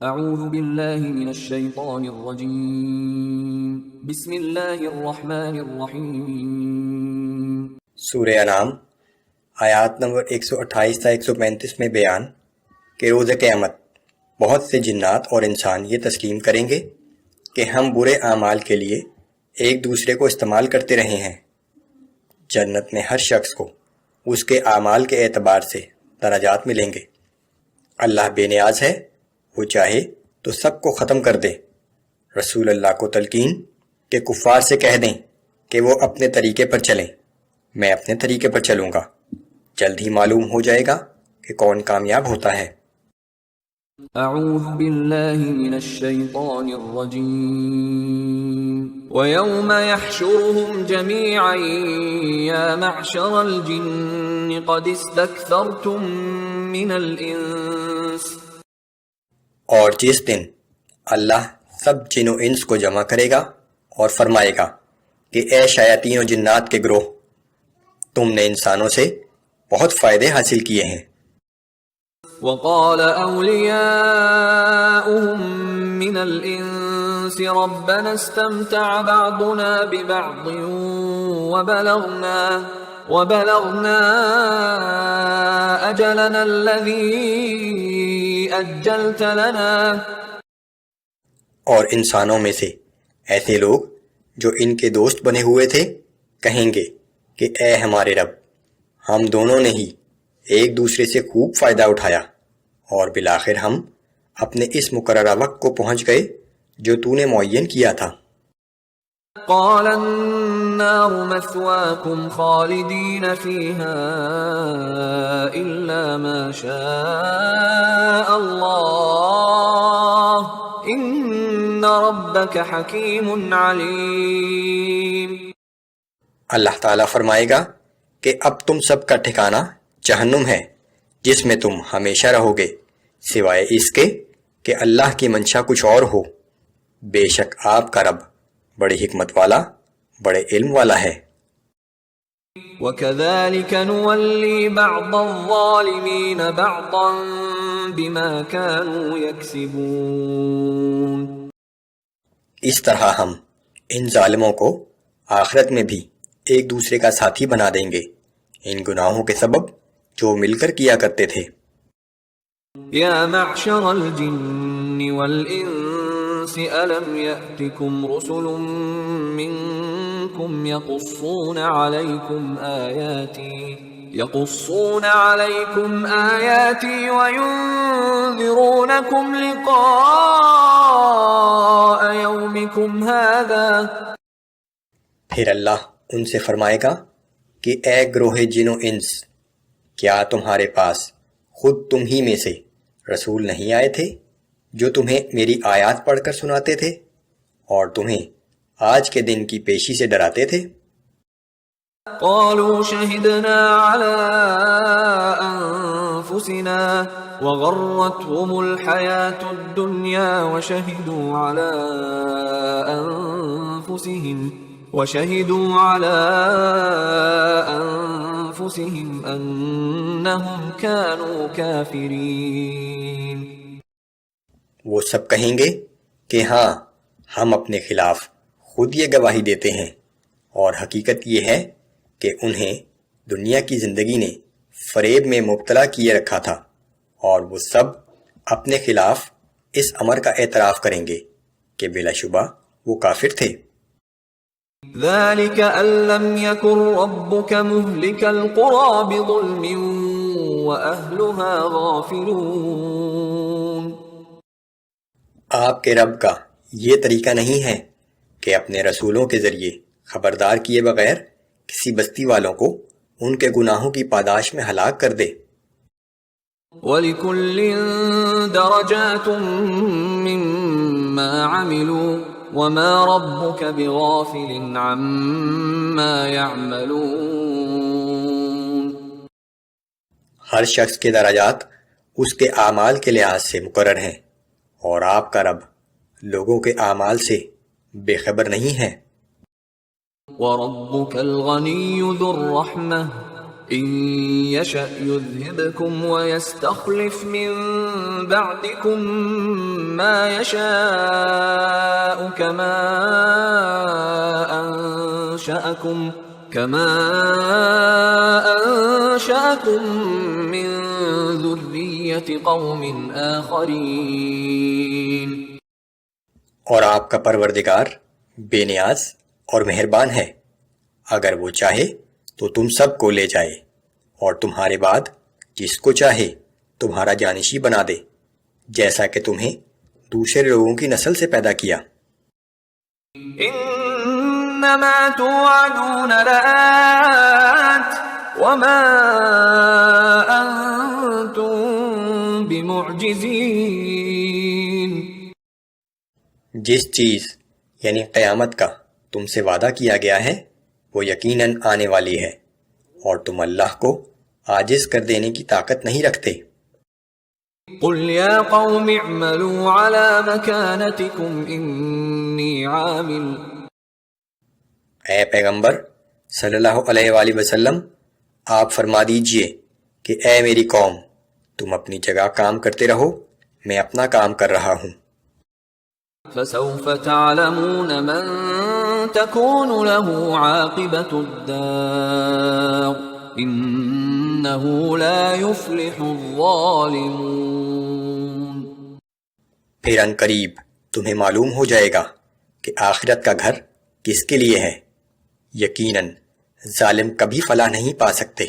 اعوذ باللہ من الشیطان الرجیم بسم اللہ الرحمن الرحیم۔ سورہ انعام آیات نمبر 128 تا 135 میں بیان کہ روز قیامت بہت سے جنات اور انسان یہ تسلیم کریں گے کہ ہم برے اعمال کے لیے ایک دوسرے کو استعمال کرتے رہے ہیں۔ جنت میں ہر شخص کو اس کے اعمال کے اعتبار سے درجات ملیں گے۔ اللہ بے نیاز ہے، وہ چاہے تو سب کو ختم کر دے۔ رسول اللہ کو تلقین کہ کفار سے کہہ دیں کہ وہ اپنے طریقے پر چلیں، میں اپنے طریقے پر چلوں گا، جلد ہی معلوم ہو جائے گا کہ کون کامیاب ہوتا ہے۔ اعوذ باللہ من الشیطان الرجیم۔ وَيَوْمَ يَحْشُرُهُمْ جَمِيعًا يَا مَعْشَرَ الْجِنِّ قَدِ اسْتَكْثَرْتُم مِّنَ الْإِنسِ۔ اور جس دن اللہ سب جن و انس کو جمع کرے گا اور فرمائے گا کہ اے شیاطین و جنات کے گروہ، تم نے انسانوں سے بہت فائدے حاصل کیے ہیں۔ وَقَالَ أَوْلِيَاؤُهُم مِّنَ الْإِنسِ رَبَّنَا اسْتَمْتَعَ بَعْضُنَا بِبَعْضٍ وَبَلَغْنَا أَجَلَنَا الَّذِي أَجَّلْتَ لَنَا۔ اور انسانوں میں سے ایسے لوگ جو ان کے دوست بنے ہوئے تھے کہیں گے کہ اے ہمارے رب، ہم دونوں نے ہی ایک دوسرے سے خوب فائدہ اٹھایا اور بالآخر ہم اپنے اس مقررہ وقت کو پہنچ گئے جو تو نے معین کیا تھا۔ قال النار مثواكم خالدين فيها إلا ما شاء الله إن ربك حكيم عليم۔ اللہ تعالیٰ فرمائے گا کہ اب تم سب کا ٹھکانہ جہنم ہے جس میں تم ہمیشہ رہو گے، سوائے اس کے کہ اللہ کی منشا کچھ اور ہو۔ بے شک آپ کا رب بڑی حکمت والا، بڑے علم والا ہے۔ وَكَذَلِكَ نُوَلِّي بَعْضَ الظَّالِمِينَ بَعْضًا بِمَا كَانُوا يَكْسِبُونَ۔ اس طرح ہم ان ظالموں کو آخرت میں بھی ایک دوسرے کا ساتھی بنا دیں گے ان گناہوں کے سبب جو مل کر کیا کرتے تھے۔ یا معشر الجن والانس الم یأتکم رسل منکم یقصون علیکم آیاتی وینذرونکم لقاء یومکم هذا۔ پھر اللہ ان سے فرمائے گا کہ اے گروہ جن و انس، کیا تمہارے پاس خود تم ہی میں سے رسول نہیں آئے تھے جو تمہیں میری آیات پڑھ کر سناتے تھے اور تمہیں آج کے دن کی پیشی سے ڈراتے تھے؟ قالوا شہدنا علی انفسنا وغرتهم الحیاة الدنیا وشہدوا علی انفسهم انہم كانوا کافرین۔ وہ سب کہیں گے کہ ہاں، ہم اپنے خلاف خود یہ گواہی دیتے ہیں، اور حقیقت یہ ہے کہ انہیں دنیا کی زندگی نے فریب میں مبتلا کیے رکھا تھا، اور وہ سب اپنے خلاف اس امر کا اعتراف کریں گے کہ بلا شبہ وہ کافر تھے۔ ذلك أن لم يكن ربك مهلك القرى بظلم وأهلها غافلون۔ آپ کے رب کا یہ طریقہ نہیں ہے کہ اپنے رسولوں کے ذریعے خبردار کیے بغیر کسی بستی والوں کو ان کے گناہوں کی پاداش میں ہلاک کر دے۔ وَلِكُلٍّ دَرَجَاتٌ مِّمَّا عَمِلُوا وَمَا رَبُّكَ بِغَافِلٍ عَمَّا يَعْمَلُونَ۔ ہر شخص کے درجات اس کے اعمال کے لحاظ سے مقرر ہیں، اور آپ کا رب لوگوں کے اعمال سے بے خبر نہیں ہے۔ وَرَبُّكَ الْغَنِيُّ ذُو الرَّحْمَةِ إن يشأ يذهبكم ويستخلف من بعدكم ما يشاء كما أنشأكم من ذرية قوم آخرين. اور آپ کا پروردگار بے نیاز اور مہربان ہے، اگر وہ چاہے تو تم سب کو لے جائے اور تمہارے بعد جس کو چاہے تمہارا جانشی بنا دے، جیسا کہ تمہیں دوسرے لوگوں کی نسل سے پیدا کیا. انما توعدون لآت وما انتم بمعجزین. جس چیز یعنی قیامت کا تم سے وعدہ کیا گیا ہے وہ یقیناً آنے والی ہے، اور تم اللہ کو عاجز کر دینے کی طاقت نہیں رکھتے. قل یا قوم اعملوا على مكانتكم انی عامل. اے پیغمبر صلی اللہ علیہ وآلہ وسلم، آپ فرما دیجئے کہ اے میری قوم، تم اپنی جگہ کام کرتے رہو، میں اپنا کام کر رہا ہوں. فسوف تعلمون من تكون له عاقبة الدار إنه لا يفلح الظالمون. پھر ان قریب تمہیں معلوم ہو جائے گا کہ آخرت کا گھر کس کے لیے ہے، یقیناً ظالم کبھی فلاح نہیں پا سکتے.